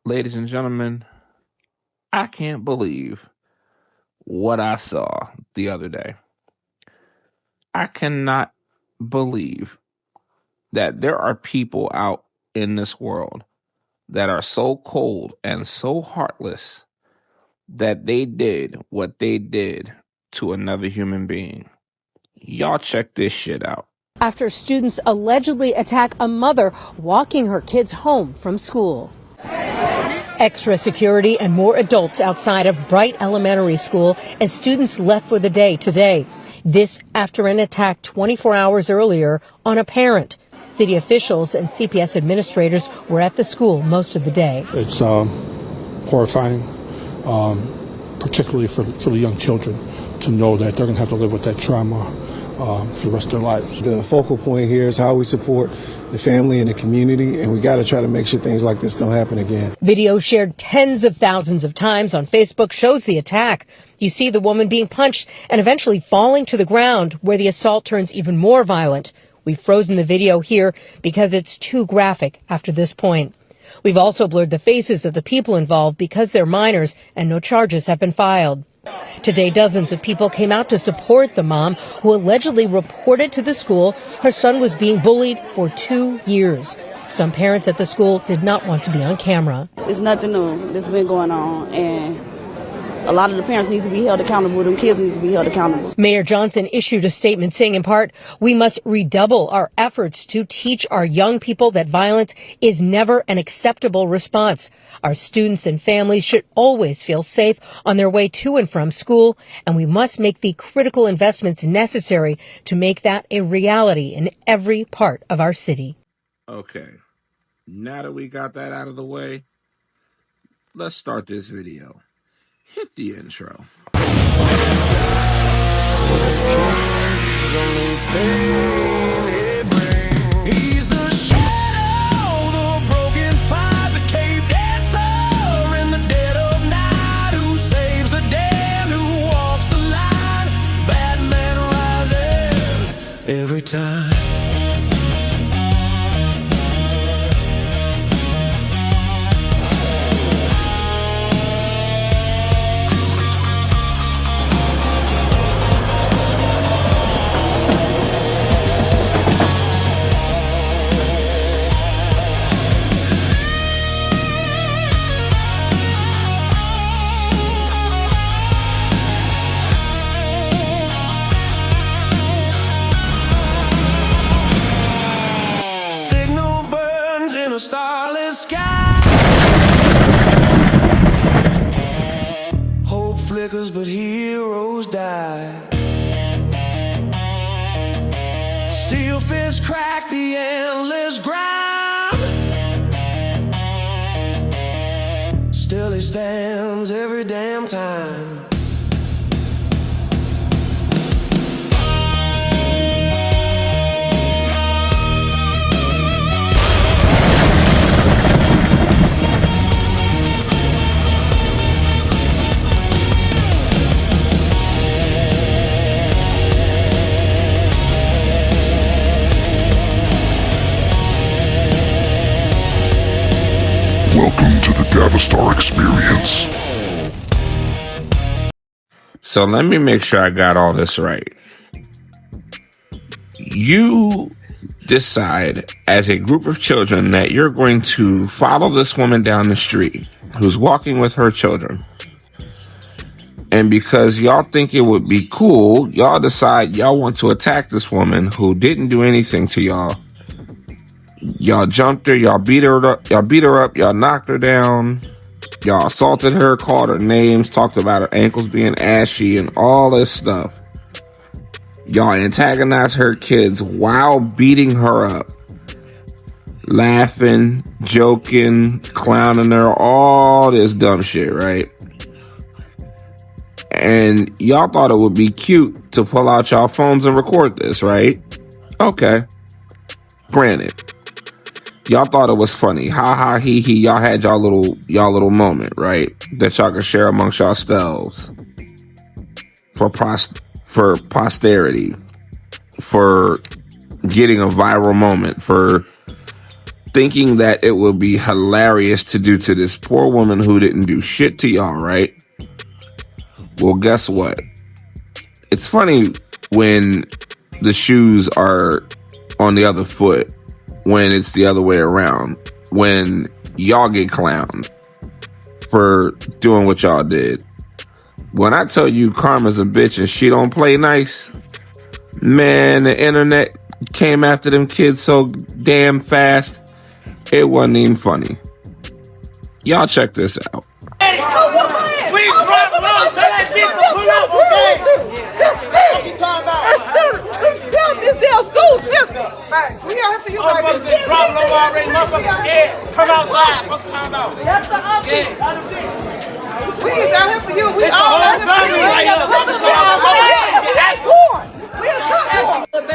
Ladies and gentlemen, I can't believe what I saw the other day. I cannot believe that there are people out in this world that are so cold and so heartless that they did what they did to another human being. Y'all check this shit out. After students allegedly attack a mother walking her kids home from school. Extra security and more adults outside of Bright Elementary School as students left for the day today. This after an attack 24 hours earlier on a parent. City officials and CPS administrators were at the school most of the day. It's horrifying, particularly for the young children, to know that they're going to have to live with that trauma for the rest of their lives. The focal point here is how we support the family and the community, and we got to try to make sure things like this don't happen again. Video shared tens of thousands of times on Facebook shows the attack. You see the woman being punched and eventually falling to the ground, where the assault turns even more violent. We've frozen the video here because it's too graphic after this point. We've also blurred the faces of the people involved because they're minors and no charges have been filed. Today, dozens of people came out to support the mom who allegedly reported to the school her son was being bullied for 2 years. Some parents at the school did not want to be on camera. It's nothing new that's been going on, and a lot of the parents need to be held accountable. Them kids need to be held accountable. Mayor Johnson issued a statement saying, in part, we must redouble our efforts to teach our young people that violence is never an acceptable response. Our students and families should always feel safe on their way to and from school, and we must make the critical investments necessary to make that a reality in every part of our city. Okay, now that we got that out of the way, let's start this video. Hit the intro. He's the shadow, the broken fight, the cave dancer in the dead of night, who saves the damned, who walks the line. Batman rises every time. Starless sky. Hope flickers, but heroes die. Steel fists crack the endless grind. Still he stands every damn time. Welcome to the Davistar Experience. So let me make sure I got all this right. You decide as a group of children that you're going to follow this woman down the street who's walking with her children. And because y'all think it would be cool, y'all decide y'all want to attack this woman who didn't do anything to y'all. Y'all jumped her, y'all beat her up, y'all knocked her down, y'all assaulted her, called her names, talked about her ankles being ashy and all this stuff. Y'all antagonized her kids while beating her up, laughing, joking, clowning her, all this dumb shit, right? And y'all thought it would be cute to pull out y'all phones and record this, right? Okay. Granted. Y'all thought it was funny. Ha ha he he. Y'all had y'all little moment, right? That y'all could share amongst yourselves for posterity, for getting a viral moment, for thinking that it would be hilarious to do to this poor woman who didn't do shit to y'all, right? Well, guess what? It's funny when the shoes are on the other foot, when it's the other way around, when y'all get clowned for doing what y'all did. When I tell you Karma's a bitch and she don't play nice, man, the internet came after them kids so damn fast, it wasn't even funny. Y'all check this out. We drop low, so that shit can pull up, okay? What you talking about? This damn school system. Facts. We out here for you, Motherfuckers been drop low already. Motherfuckers scared. Come outside. What you talking about? That's the update. We is out here for you. We It's the all whole out here for family you. right here. What you talking about?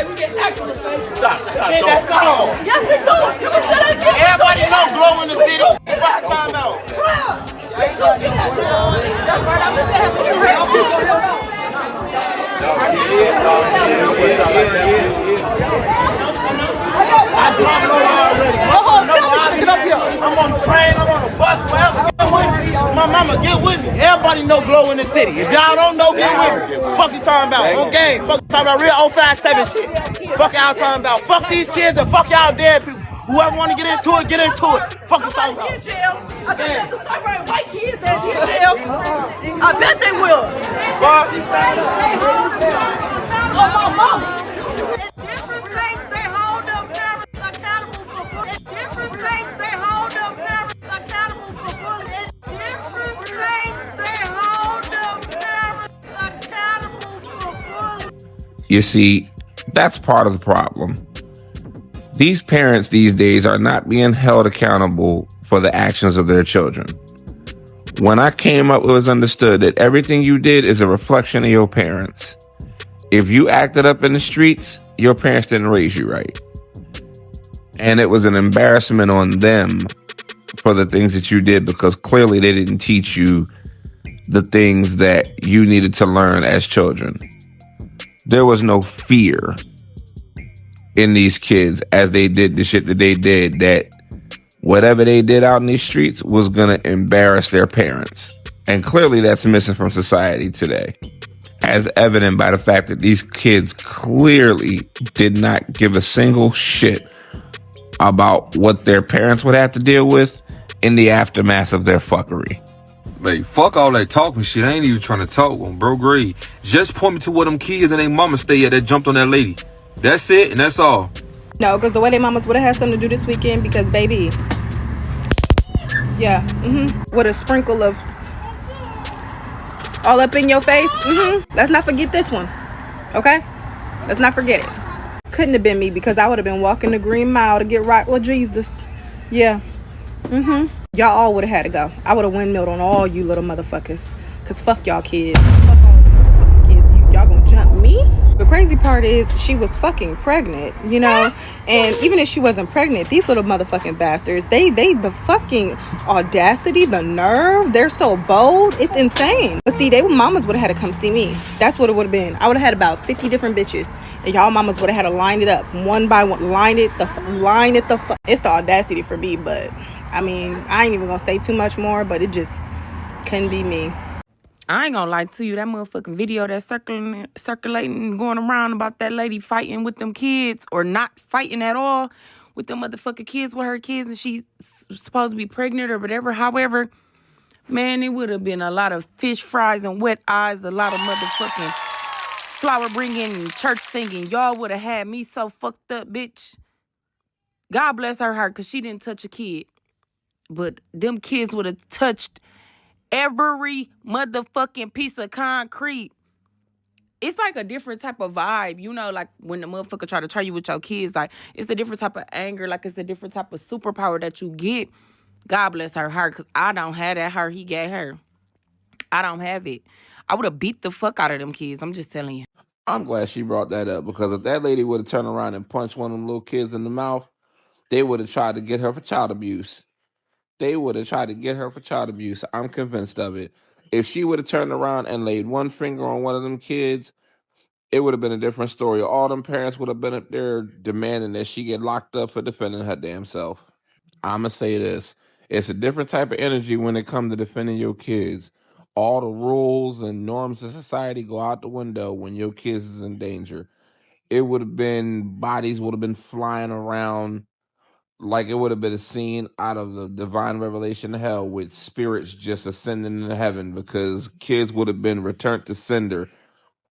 We get active. Shit, that's all. Yes, we do. Can we say that again? Everybody know glow in the city. What you talking about? That's right. I'm just having to get I dropped low already. I'm on the train, I'm on the bus, wherever. My mama, get with me. Everybody know glow in the city. If y'all don't know, get with me. Fuck you talking about? On game. Fuck you talking about real 057 shit. Fuck y'all talking about. Fuck these kids and fuck y'all dead people. Whoever want to get into it, get into it. Fuck you talking about? I bet the suburban white kids that in jail. I bet they will. Fuck. Oh, my mama. Different states, they hold them parents accountable for bullying. Different states, they hold them parents accountable for bullying. Different states, they hold them parents accountable for bullying. You see, that's part of the problem. These parents these days are not being held accountable for the actions of their children. When I came up, it was understood that everything you did is a reflection of your parents. If you acted up in the streets, your parents didn't raise you right. And it was an embarrassment on them for the things that you did, because clearly they didn't teach you the things that you needed to learn as children. There was no fear in these kids as they did the shit that they did, that whatever they did out in these streets was gonna embarrass their parents. And clearly that's missing from society today, as evident by the fact that these kids clearly did not give a single shit about what their parents would have to deal with in the aftermath of their fuckery. Hey, fuck all that talking shit. I ain't even trying to talk on bro grade. Just point me to where them kids and their mama stay at that jumped on that lady. That's it, and that's all. No, because the way their mamas would have had something to do this weekend, because baby, yeah, with a sprinkle of all up in your face. Let's not forget this one, okay? Let's not forget it. Couldn't have been me, because I would have been walking the green mile to get right with Jesus. Yeah. Y'all all would have had to go. I would have windmilled on all you little motherfuckers, because fuck y'all kids. Fuck all the motherfucking kids. Y'all gonna jump me? The crazy part is she was fucking pregnant, you know? And even if she wasn't pregnant, these little motherfucking bastards, they the fucking audacity, the nerve, they're so bold. It's insane. But see, they mamas would have had to come see me. That's what it would have been. I would have had about 50 different bitches. And y'all mamas would have had to line it up one by one. It's the audacity for me, but I mean, I ain't even gonna say too much more, but it just couldn't be me. I ain't gonna lie to you, that motherfucking video that's circulating, going around about that lady fighting with them kids, or not fighting at all with them motherfucking kids, with her kids, and she's supposed to be pregnant or whatever. However, man, it would have been a lot of fish fries and wet eyes, a lot of motherfucking flower bringing and church singing. Y'all would have had me so fucked up, bitch. God bless her heart, because she didn't touch a kid. But them kids would have touched every motherfucking piece of concrete. It's like a different type of vibe, you know, like when the motherfucker try to try you with your kids, like it's a different type of anger, like it's a different type of superpower that you get. God bless her heart, because I don't have that heart he gave her. I don't have it. I would have beat the fuck out of them kids. I'm just telling you. I'm glad she brought that up, because if that lady would have turned around and punched one of them little kids in the mouth, they would have tried to get her for child abuse. I'm convinced of it. If she would have turned around and laid one finger on one of them kids, it would have been a different story. All them parents would have been up there demanding that she get locked up for defending her damn self. I'ma say this. It's a different type of energy when it comes to defending your kids. All the rules and norms of society go out the window when your kids is in danger. It would have been bodies would have been flying around like it would have been a scene out of the divine revelation of hell with spirits just ascending into heaven because kids would have been returned to sender.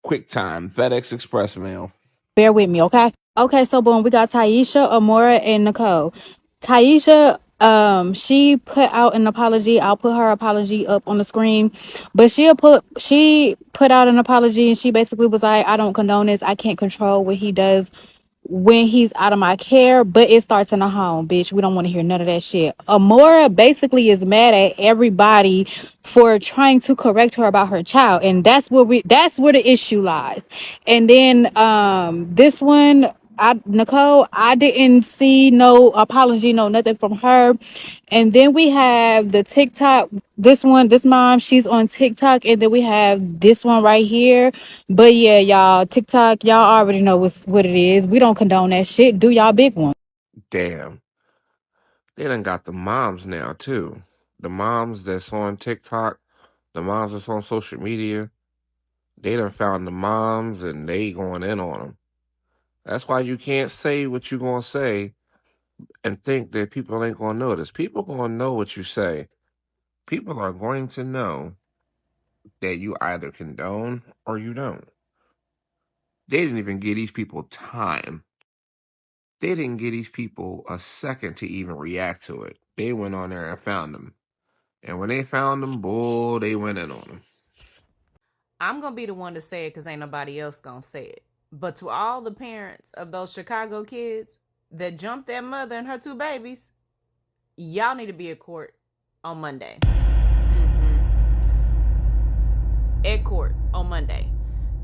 Quick time, FedEx Express mail. Bear with me, okay? Okay, so boom, we got Taisha, Amora, and Nicole. Taisha, she put out an apology. I'll put her apology up on the screen. But she put out an apology and she basically was like, I don't condone this. I can't control what he does when he's out of my care, but it starts in the home, bitch. We don't want to hear none of that shit. Amora basically is mad at everybody for trying to correct her about her child, and that's where the issue lies. And then this one, Nicole, I didn't see no apology, no nothing from her. And then we have the TikTok. This mom, she's on TikTok, and then we have this one right here. But yeah, y'all, TikTok, y'all already know what it is. We don't condone that shit. Do y'all big one. Damn. They done got the moms now too. The moms that's on TikTok, the moms that's on social media, they done found the moms and they going in on them. That's why you can't say what you gonna say and think that people ain't gonna notice. People gonna know what you say. People are going to know that you either condone or you don't. They didn't even give these people time. They didn't give these people a second to even react to it. They went on there and found them. And when they found them, boy, they went in on them. I'm going to be the one to say it because ain't nobody else going to say it. But to all the parents of those Chicago kids that jumped their mother and her two babies, y'all need to be at court on Monday. At court on Monday.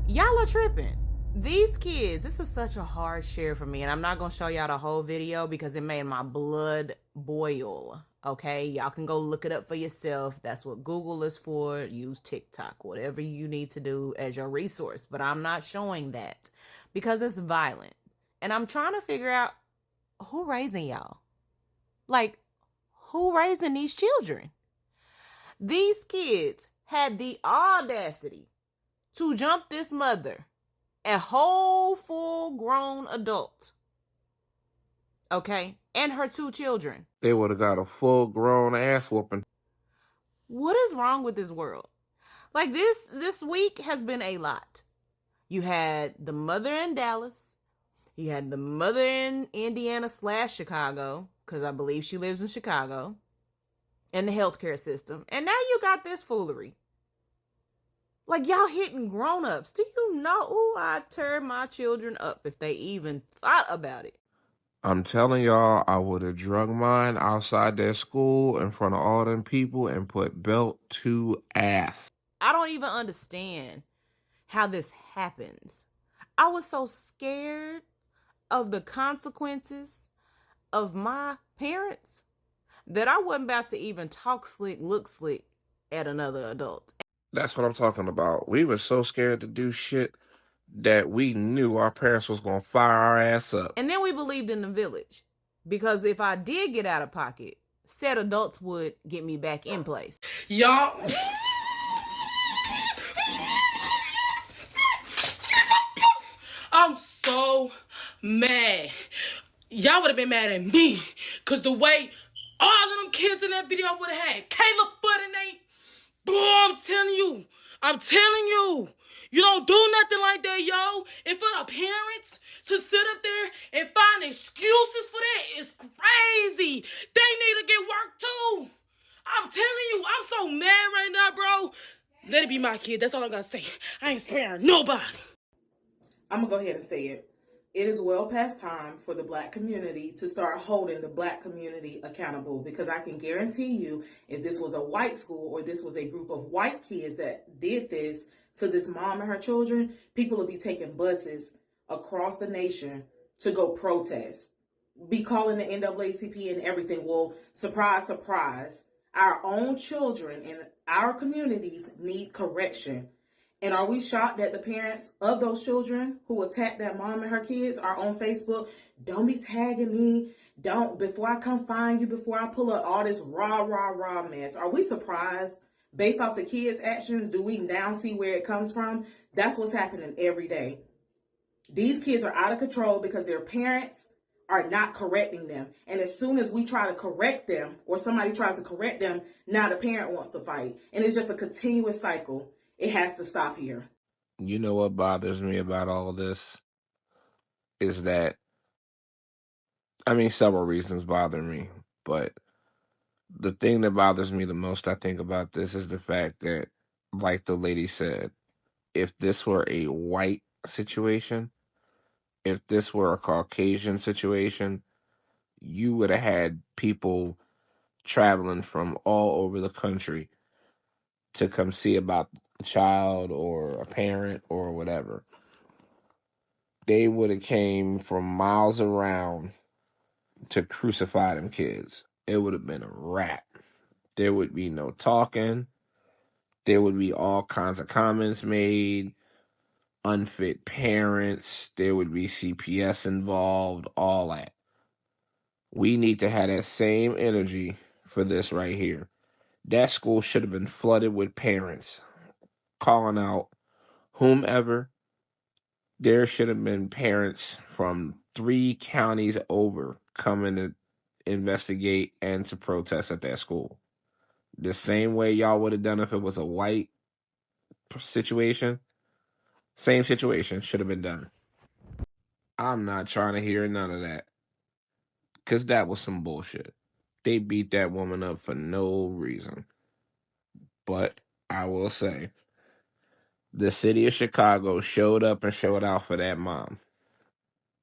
Y'all are tripping. These kids, this is such a hard share for me, and I'm not going to show y'all the whole video because it made my blood boil. Okay, y'all can go look it up for yourself. That's what Google is for. Use TikTok, whatever you need to do as your resource. But I'm not showing that because it's violent. And I'm trying to figure out who raising y'all. Like, who raising these children? These kids had the audacity to jump this mother, a whole full-grown adult. Okay? And her two children. They would have got a full-grown ass whooping. What is wrong with this world? Like, this week has been a lot. You had the mother in Dallas. You had the mother in Indiana/Chicago, because I believe she lives in Chicago, and the healthcare system. And now you got this foolery. Like, y'all hitting grown-ups. Do you know? Ooh, I'd tear my children up if they even thought about it. I'm telling y'all, I would have drug mine outside their school in front of all them people and put belt to ass. I don't even understand how this happens. I was so scared of the consequences of my parents that I wasn't about to even talk slick, look slick at another adult. That's what I'm talking about. We were so scared to do shit that we knew our parents was gonna fire our ass up. And then we believed in the village. Because if I did get out of pocket, said adults would get me back in place. Y'all. I'm so mad. Y'all would have been mad at me. Because the way all of them kids in that video would have had Caleb foot in they... Boy, I'm telling you. You don't do nothing like that, yo. And for the parents to sit up there and find excuses for that is crazy. They need to get work too. I'm telling you, I'm so mad right now, bro. Let it be my kid. That's all I'm going to say. I ain't sparing nobody. I'm going to go ahead and say it. It is well past time for the Black community to start holding the Black community accountable, because I can guarantee you, if this was a white school or this was a group of white kids that did this to this mom and her children, people would be taking buses across the nation to go protest, be calling the NAACP and everything. Well, surprise, surprise, our own children in our communities need correction. And are we shocked that the parents of those children who attacked that mom and her kids are on Facebook? Don't be tagging me. Don't, before I come find you, before I pull up all this raw mess, are we surprised? Based off the kids' actions, do we now see where it comes from? That's what's happening every day. These kids are out of control because their parents are not correcting them. And as soon as we try to correct them, or somebody tries to correct them, now the parent wants to fight. And it's just a continuous cycle. It has to stop here. You know what bothers me about all of this is that, I mean, several reasons bother me, but the thing that bothers me the most, I think, about this is the fact that, like the lady said, if this were a white situation, if this were a Caucasian situation, you would have had people traveling from all over the country to come see about a child or a parent or whatever. They would have came from miles around to crucify them kids. It would have been a wrap. There would be no talking. There would be all kinds of comments made, unfit parents. There would be CPS involved, all that. We need to have that same energy for this right here. That school should have been flooded with parents calling out whomever. There should have been parents from 3 counties over coming to investigate and to protest at that school. The same way y'all would have done if it was a white situation. Same situation should have been done. I'm not trying to hear none of that. Because that was some bullshit. They beat that woman up for no reason. But I will say, the city of Chicago showed up and showed out for that mom.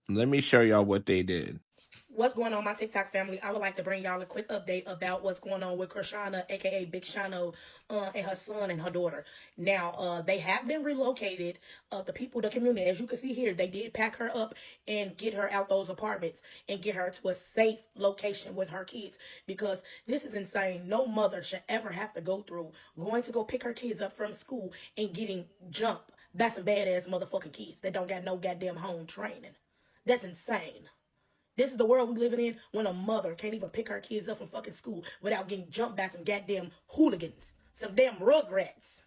Let me show y'all what they did. What's going on, my TikTok family? I would like to bring y'all a quick update about what's going on with Krishana, aka Big Shano, and her son and her daughter. Now, they have been relocated. The people, the community, as you can see here, they did pack her up and get her out those apartments and get her to a safe location with her kids, because this is insane. No mother should ever have to go through going to go pick her kids up from school and getting jumped by some badass motherfucking kids that don't got no goddamn home training. That's insane. This is the world we living in, when a mother can't even pick her kids up from fucking school without getting jumped by some goddamn hooligans, some damn rugrats.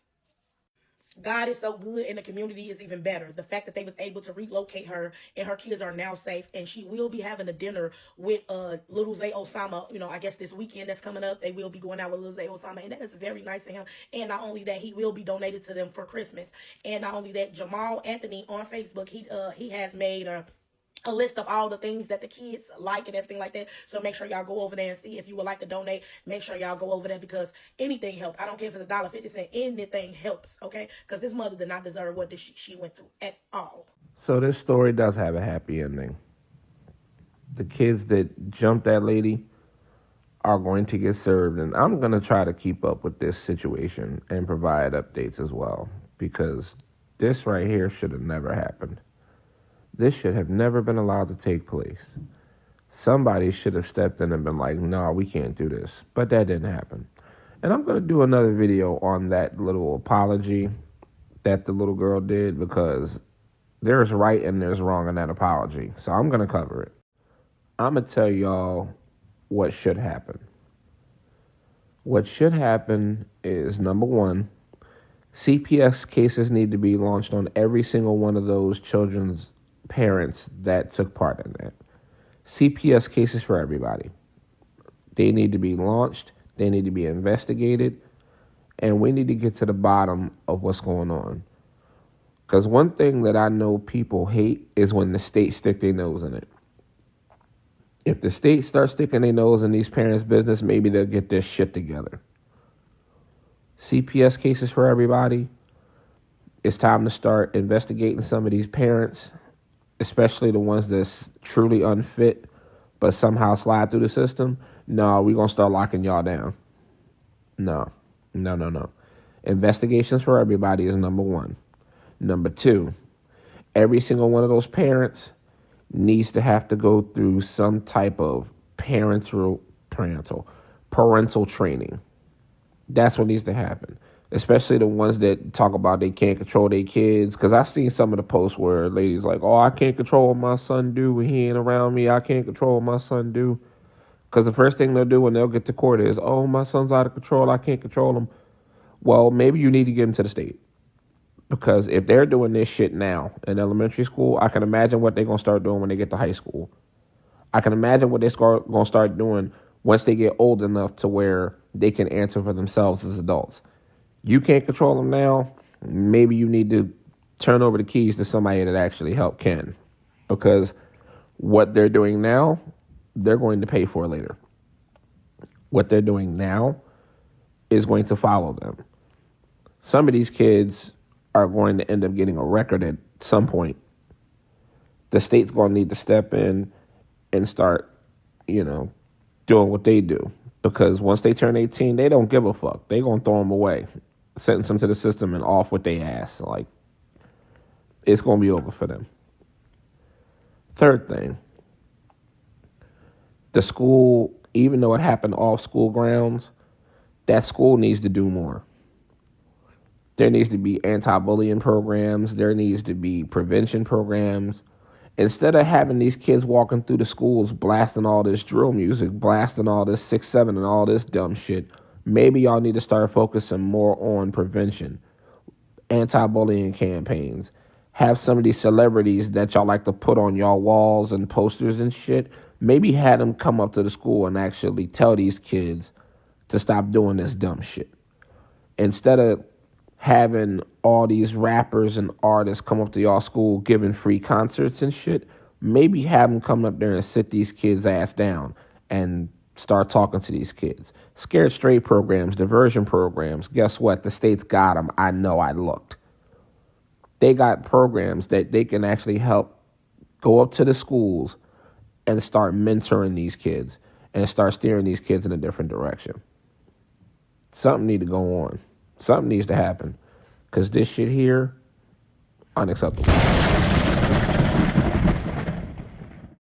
God is so good, and the community is even better. The fact that they was able to relocate her and her kids are now safe, and she will be having a dinner with little Zay Osama, I guess this weekend that's coming up. They will be going out with little Zay Osama, and that is very nice of him. And not only that, he will be donated to them for Christmas. And not only that, Jamal Anthony on Facebook, he has made a list of all the things that the kids like and everything like that. So make sure y'all go over there and see. If you would like to donate, make sure y'all go over there, because anything helps. I don't care if it's $1.50, anything helps, okay? Because this mother did not deserve what she went through at all. So this story does have a happy ending. The kids that jumped that lady are going to get served, and I'm going to try to keep up with this situation and provide updates as well, because this right here should have never happened. This should have never been allowed to take place. Somebody should have stepped in and been like, no, we can't do this. But that didn't happen. And I'm going to do another video on that little apology that the little girl did, because there's right and there's wrong in that apology. So I'm going to cover it. I'm going to tell y'all what should happen. What should happen is, number one, CPS cases need to be launched on every single one of those children's parents that took part in that. CPS cases for everybody. They need to be launched. They need to be investigated. And we need to get to the bottom of what's going on. Because one thing that I know people hate is when the state stick their nose in it. If the state starts sticking their nose in these parents' business, maybe they'll get their shit together. CPS cases for everybody. It's time to start investigating some of these parents, especially the ones that's truly unfit, but somehow slide through the system. No, we're going to start locking y'all down. No. Investigations for everybody is number one. Number two, every single one of those parents needs to have to go through some type of parental training. That's what needs to happen. especially the ones that talk about they can't control their kids. Because I seen some of the posts where ladies like, oh, I can't control what my son do when he ain't around me. I can't control what my son do. Because the first thing they'll do when they'll get to court is, oh, my son's out of control. I can't control him. Well, maybe you need to give him to the state. Because if they're doing this shit now in elementary school, I can imagine what they're going to start doing when they get to high school. I can imagine what they're going to start doing once they get old enough to where they can answer for themselves as adults. You can't control them now. Maybe you need to turn over the keys to somebody that actually can. Because what they're doing now, they're going to pay for later. What they're doing now is going to follow them. Some of these kids are going to end up getting a record at some point. The state's going to need to step in and start, doing what they do. Because once they turn 18, they don't give a fuck. They're going to throw them away, sentence them to the system, and off with their ass. Like, it's going to be over for them. Third thing, the school, even though it happened off school grounds, that school needs to do more. There needs to be anti-bullying programs. There needs to be prevention programs. Instead of having these kids walking through the schools blasting all this drill music, blasting all this 6-7 and all this dumb shit, maybe y'all need to start focusing more on prevention, anti-bullying campaigns. Have some of these celebrities that y'all like to put on y'all walls and posters and shit, maybe have them come up to the school and actually tell these kids to stop doing this dumb shit. Instead of having all these rappers and artists come up to y'all school giving free concerts and shit, maybe have them come up there and sit these kids' ass down and start talking to these kids. Scared straight programs, diversion programs. Guess what? The state's got them. I know, I looked. They got programs that they can actually help go up to the schools and start mentoring these kids and start steering these kids in a different direction. Something need to go on. Something needs to happen. Because this shit here, unacceptable.